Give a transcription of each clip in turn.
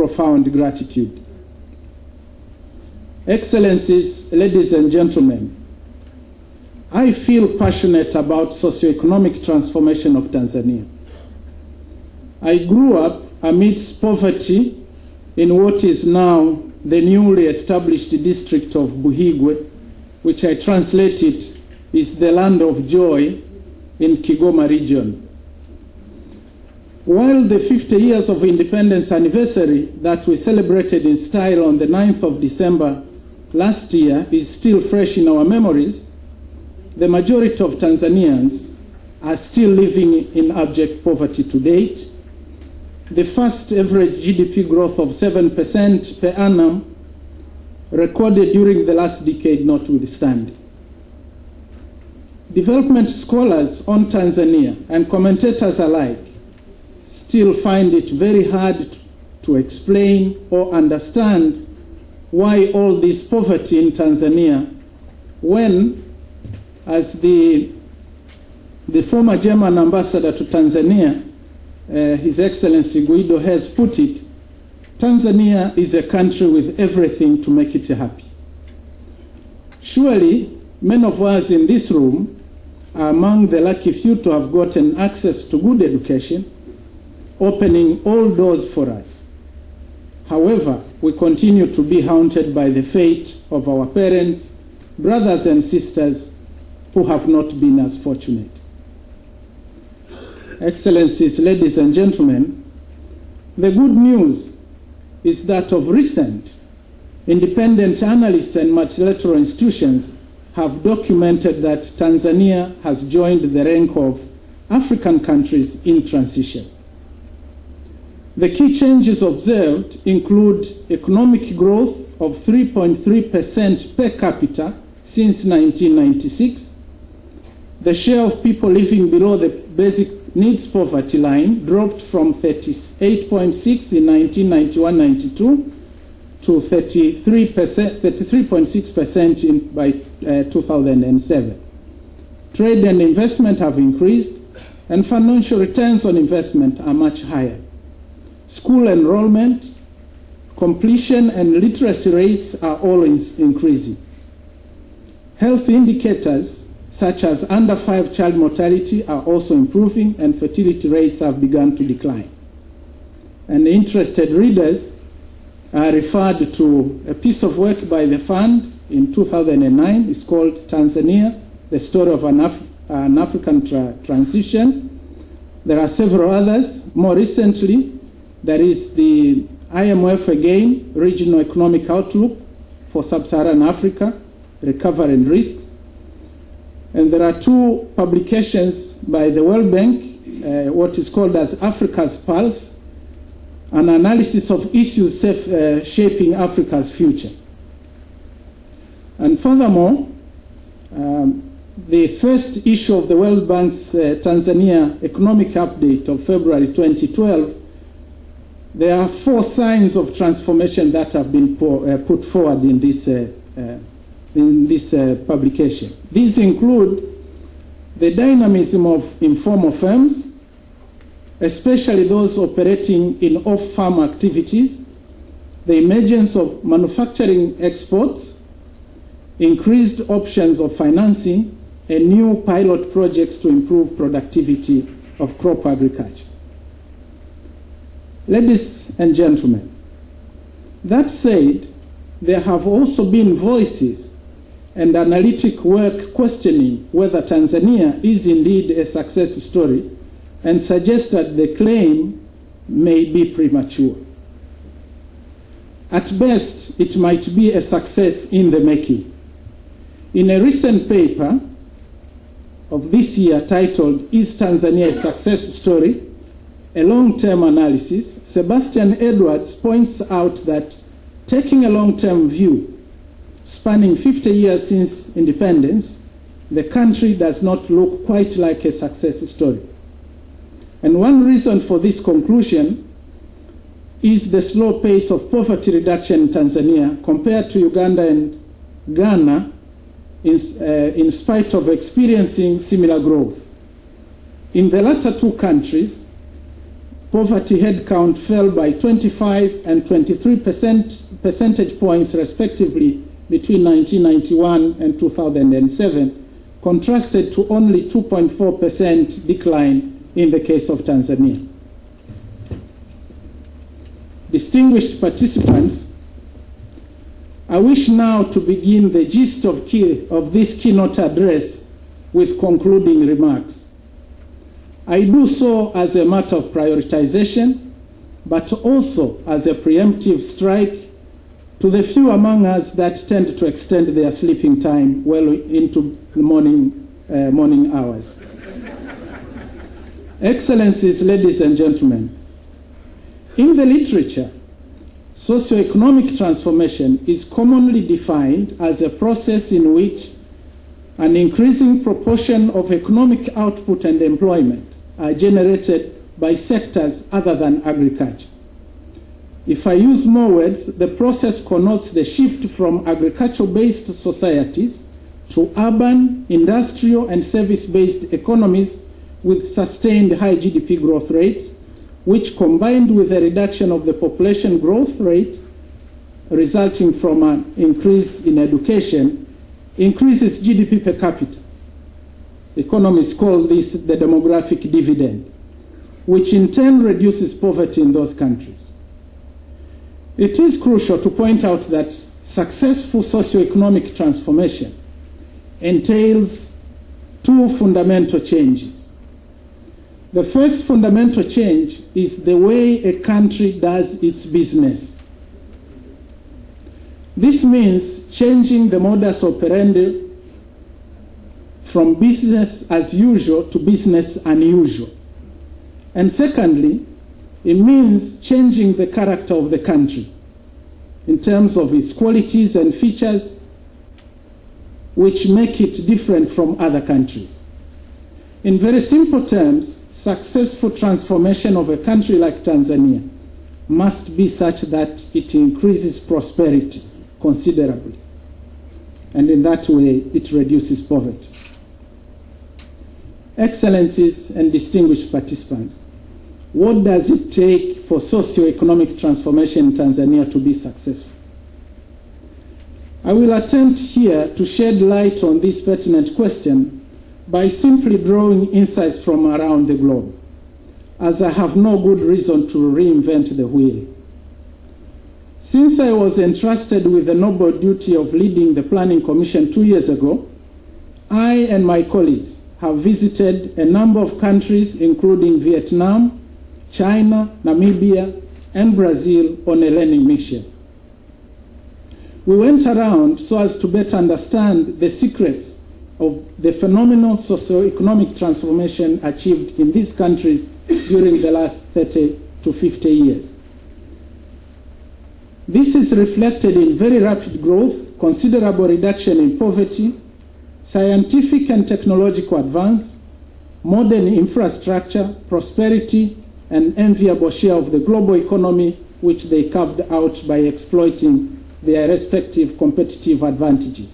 profound gratitude. Excellencies, ladies and gentlemen, I feel passionate about socioeconomic transformation of Tanzania. I grew up amidst poverty in what is now the newly established district of Buhigwe, which I translated is the land of joy in Kigoma region. While the 50 years of independence anniversary that we celebrated in style on the 9th of December last year is still fresh in our memories, the majority of Tanzanians are still living in abject poverty to date. The first average GDP growth of 7% per annum recorded during the last decade notwithstanding. Development scholars on Tanzania and commentators alike still find it very hard to explain or understand why all this poverty in Tanzania when, as the former German ambassador to Tanzania, His Excellency Guido has put it, Tanzania is a country with everything to make it happy. Surely, many of us in this room are among the lucky few to have gotten access to good education, opening all doors for us. However, we continue to be haunted by the fate of our parents, brothers and sisters who have not been as fortunate. Excellencies, ladies and gentlemen, the good news is that of recent, independent analysts and multilateral institutions have documented that Tanzania has joined the rank of African countries in transition. The key changes observed include economic growth of 3.3% per capita since 1996. The share of people living below the basic needs poverty line dropped from 38.6 in 1991-92 to 33.6% by 2007. Trade and investment have increased, and financial returns on investment are much higher. School enrollment, completion, and literacy rates are all increasing. Health indicators such as under 5 child mortality are also improving, and fertility rates have begun to decline. And interested readers are referred to a piece of work by the fund in 2009. It's called Tanzania, the Story of an African Transition. There are several others. More recently, there is the IMF again, Regional Economic Outlook for Sub-Saharan Africa, Recovery and Risks. And there are 2 publications by the World Bank, what is called as Africa's Pulse, an analysis of issues shaping Africa's future. And furthermore, the first issue of the World Bank's Tanzania Economic Update of February 2012, there are 4 signs of transformation that have been put forward in this publication. These include the dynamism of informal firms, especially those operating in off-farm activities, the emergence of manufacturing exports, increased options of financing, and new pilot projects to improve productivity of crop agriculture. Ladies and gentlemen, that said, there have also been voices and analytic work questioning whether Tanzania is indeed a success story and suggest that the claim may be premature. At best, it might be a success in the making. In a recent paper of this year titled, "Is Tanzania a Success Story? A Long-Term Analysis," Sebastian Edwards points out that taking a long-term view, spanning 50 years since independence, the country does not look quite like a success story. And one reason for this conclusion is the slow pace of poverty reduction in Tanzania compared to Uganda and Ghana, in spite of experiencing similar growth. In the latter 2 countries, poverty headcount fell by 25 and 23 percentage points respectively between 1991 and 2007, contrasted to only 2.4% decline in the case of Tanzania. Distinguished participants, I wish now to begin the gist of this keynote address with concluding remarks. I do so as a matter of prioritization, but also as a preemptive strike to the few among us that tend to extend their sleeping time well into the morning hours. Excellencies, ladies and gentlemen, in the literature, socioeconomic transformation is commonly defined as a process in which an increasing proportion of economic output and employment are generated by sectors other than agriculture. If I use more words, the process connotes the shift from agricultural-based societies to urban, industrial, and service-based economies with sustained high GDP growth rates, which, combined with a reduction of the population growth rate resulting from an increase in education, increases GDP per capita. Economists call this the demographic dividend, which in turn reduces poverty in those countries. It is crucial to point out that successful socioeconomic transformation entails two fundamental changes. The first fundamental change is the way a country does its business. This means changing the modus operandi from business as usual to business unusual. And secondly, it means changing the character of the country in terms of its qualities and features which make it different from other countries. In very simple terms, successful transformation of a country like Tanzania must be such that it increases prosperity considerably, and in that way it reduces poverty. Excellencies and distinguished participants, what does it take for socioeconomic transformation in Tanzania to be successful? I will attempt here to shed light on this pertinent question by simply drawing insights from around the globe, as I have no good reason to reinvent the wheel. Since I was entrusted with the noble duty of leading the Planning Commission 2 years ago, I and my colleagues have visited a number of countries, including Vietnam, China, Namibia, and Brazil on a learning mission. We went around so as to better understand the secrets of the phenomenal socio-economic transformation achieved in these countries during the last 30 to 50 years. This is reflected in very rapid growth, considerable reduction in poverty, scientific and technological advance, modern infrastructure, prosperity, and enviable share of the global economy which they carved out by exploiting their respective competitive advantages.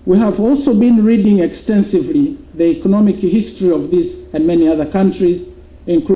We have also been reading extensively the economic history of this and many other countries, including